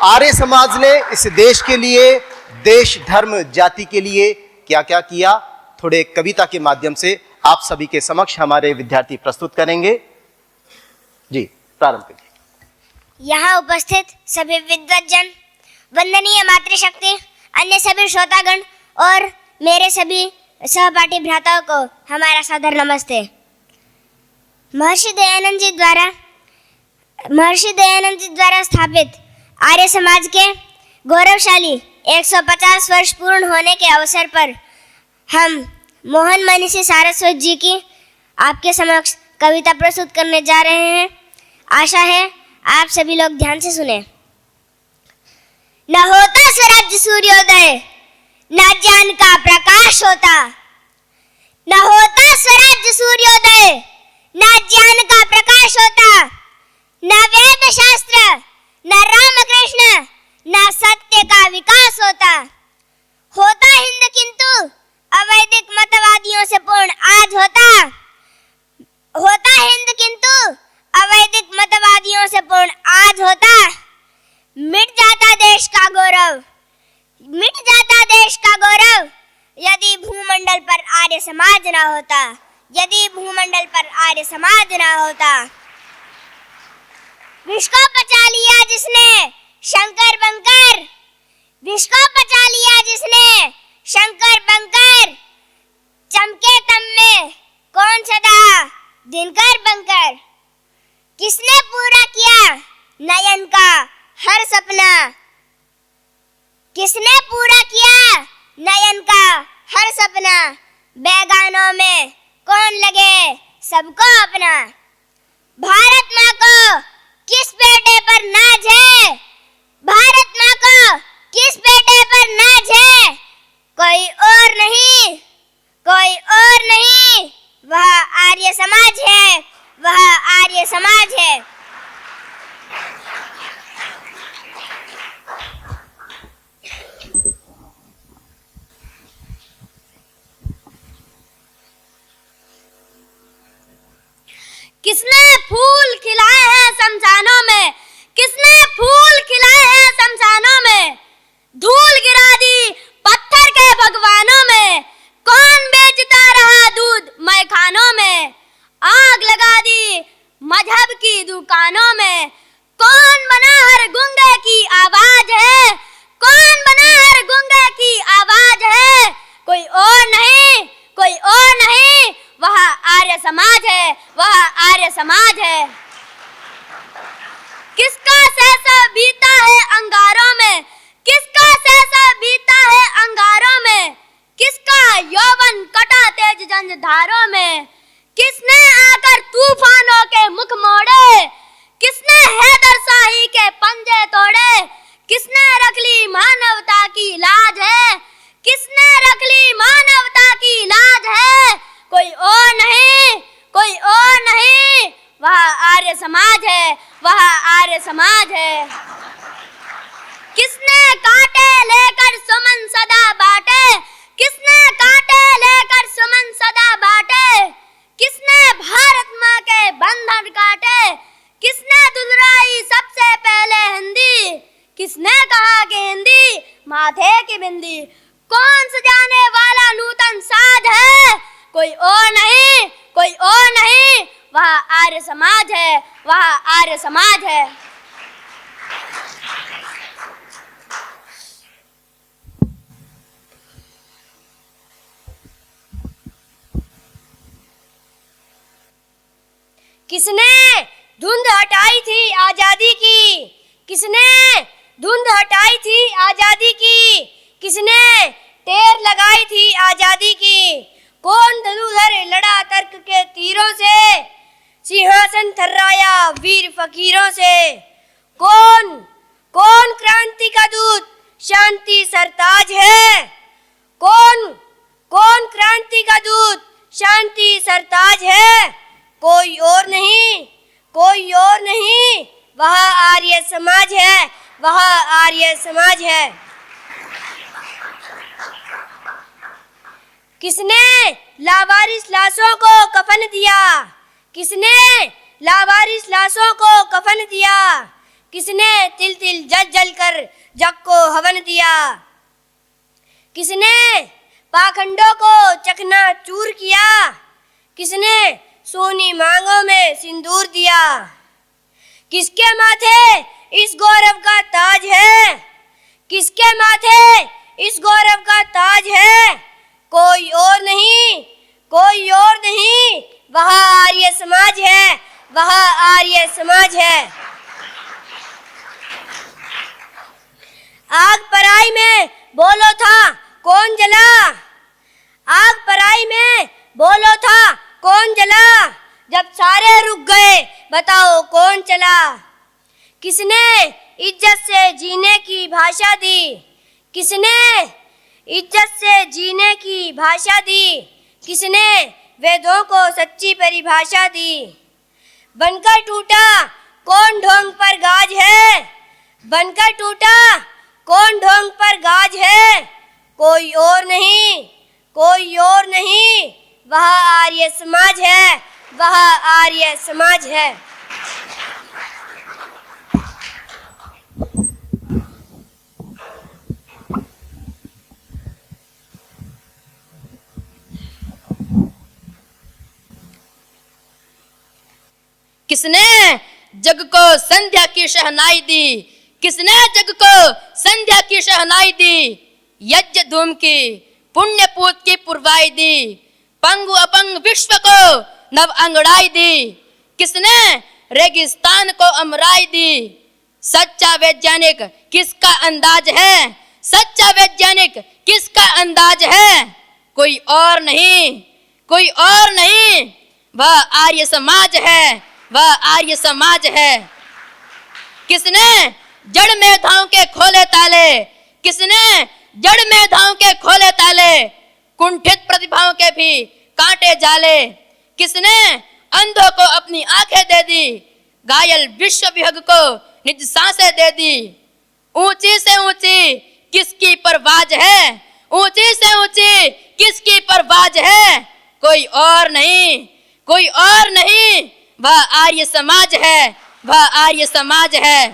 आर्य समाज ने इस देश के लिए, देश धर्म जाति के लिए क्या क्या किया, थोड़े कविता के माध्यम से आप सभी के समक्ष हमारे विद्यार्थी प्रस्तुत करेंगे। जी, प्रारंभ करिए। यहाँ उपस्थित सभी विद्वज्जन, वंदनीय मातृशक्ति, अन्य सभी श्रोतागण और मेरे सभी सहपाठी भ्राताओं को हमारा सादर नमस्ते। महर्षि दयानंद जी द्वारा स्थापित आर्य समाज के गौरवशाली 150 वर्ष पूर्ण होने के अवसर पर हम मोहन मनीषी सारस्वत जी की आपके समक्ष कविता प्रस्तुत करने जा रहे हैं। आशा है आप सभी लोग ध्यान से सुने। न होता स्वराज्य सूर्योदय, न ज्ञान का प्रकाश होता। न होता स्वराज्य सूर्योदय, न ज्ञान का प्रकाश होता। न वेद शास्त्र, न रामकृष्ण, न सत्य का विकास होता। होता हिंद किंतु अवैदिक मतवादियों से पूर्ण आज होता। होता हिंद किंतु अवैदिक मतवादियों से पूर्ण आज होता। मिट जाता देश का गौरव, मिट जाता देश का गौरव, यदि भूमंडल पर आर्य समाज ना होता। यदि भूमंडल पर आर्य समाज ना होता। विश्व को पचा लिया जिसने शंकर बंकर, विश्व को पचा लिया जिसने शंकर बंकर। चमके तम में कौन सदा दिनकर बंकर। किसने पूरा किया नयन का हर सपना। किसने पूरा किया नयन का हर सपना। बेगानों में कौन लगे सबको अपना। भारत माँ को किस बेटे पर नाज है। भारत माँ को किस बेटे पर नाज है। कोई और नहीं, कोई और नहीं, वह आर्य समाज है, वह आर्य समाज है। किसने फूल खिलाए हैं शमशानों में। किसने फूल खिलाए हैं शमशानों में। धूल गिरा दी पत्थर के भगवानों में। कौन बेचता रहा दूध मैखानों में। आग लगा दी मजहब की दुकानों में। कौन बना हर गुंगे की आवाज है। कौन बना हर गुंगे की आवाज है। कोई और नहीं, कोई और नहीं, वह आर्य समाज है, वह आर्य समाज है। किसका सहसा बीता है अंगारों में। किसका सहसा बीता है अंगारों में। किसका यौवन कटा तेज जंजधारों में। किसने आकर तूफानों के मुख मोड़े। किसने हैदर शाही के पंजे तोड़े। किसने रख ली मानवता की लाज है। किसने रख ली मानवता की लाज है। कोई और नहीं, कोई और नहीं, वह आर्य समाज है, वह आर्य समाज है। किसने कांटे लेकर सुमन सदा बांटे। किसने कांटे लेकर सुमन सदा बांटे। किसने भारत माँ के बंधन काटे। किसने दुलराई सबसे पहले हिंदी। किसने कहा कि हिंदी माथे की बिंदी। कौन सजाने वाला नूतन साज है। कोई और नहीं, कोई और नहीं, वह आर्य समाज है, वह आर्य समाज है। किसने धुंध हटाई थी आजादी की। किसने धुंध हटाई थी आजादी की। किसने टेर लगाई थी आजादी की। कौन धनुधर लड़ा तर्क के तीरों से। सिंहासन थर्राया वीर फकीरों से। कौन कौन क्रांति का दूत शांति सरताज है। कौन कौन क्रांति का दूत शांति सरताज है। कोई और नहीं, कोई और नहीं, वह आर्य समाज है, वह आर्य समाज है। किसने लावारिस लाशों को कफन दिया। किसने लावारिस लाशों को कफन दिया। किसने तिल तिल जल जल कर जग को हवन दिया। किसने पाखंडों को चकनाचूर किया, किसने सोनी मांगों में सिंदूर दिया। किसके माथे इस गौरव का ताज है, किसके माथे इस गौरव का ताज है। कोई और नहीं, कोई और नहीं, वह आर्य समाज है, वह आर्य समाज है। आग पराई में बोलो था कौन जला, आग पराई में बोलो था कौन जला। जब सारे रुक गए बताओ कौन चला। किसने इज्जत से जीने की भाषा दी, किसने इज्जत से जीने की भाषा दी, किसने वेदों को सच्ची परिभाषा दी। बनकर टूटा कौन ढोंग पर गाज है, बनकर टूटा कौन ढोंग पर गाज है। कोई और नहीं, कोई और नहीं, वह आर्य समाज है, वह आर्य समाज है। किसने जग को संध्या की शहनाई दी, किसने जग को संध्या की शहनाई दी। यज्ञ धूम की पुण्य पूत की पुरवाई दी, पंगु अपंग विश्व को नव अंगड़ाई दी। किसने रेगिस्तान को अमराई दी। सच्चा वैज्ञानिक किसका अंदाज है, सच्चा वैज्ञानिक किसका अंदाज है। कोई और नहीं, कोई और नहीं, वह आर्य समाज है, वह आर्य समाज है। किसने जड़ मेधाओं के खोले ताले, किसने जड़ मेधाओं के खोले ताले। कुंठित प्रतिभाओं के भी कांटे जाले। किसने अंधों को अपनी आंखें दे दी, घायल विश्व विहग को निज सांसें दे दी। ऊंची से ऊंची किसकी परवाज है, ऊंची से ऊंची किसकी परवाज है। कोई और नहीं, कोई और नहीं, वह आर्य समाज है, वह आर्य समाज है।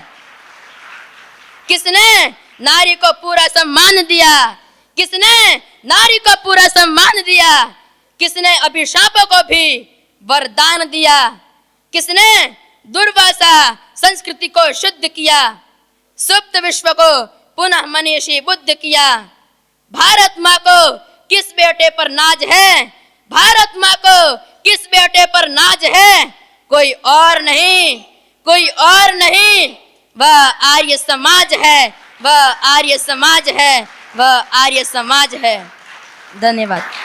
किसने नारी को पूरा सम्मान दिया, किसने नारी को पूरा सम्मान दिया। किसने अभिशापों को भी वरदान दिया। किसने दुर्वासा संस्कृति को शुद्ध किया, सुप्त विश्व को पुनः मनीषी बुद्ध किया। भारत माँ को किस बेटे पर नाज है, भारत माँ को किस बेटे पर नाज है। कोई और नहीं, कोई और नहीं, वह आर्य समाज है, वह आर्य समाज है, वह आर्य समाज है। धन्यवाद।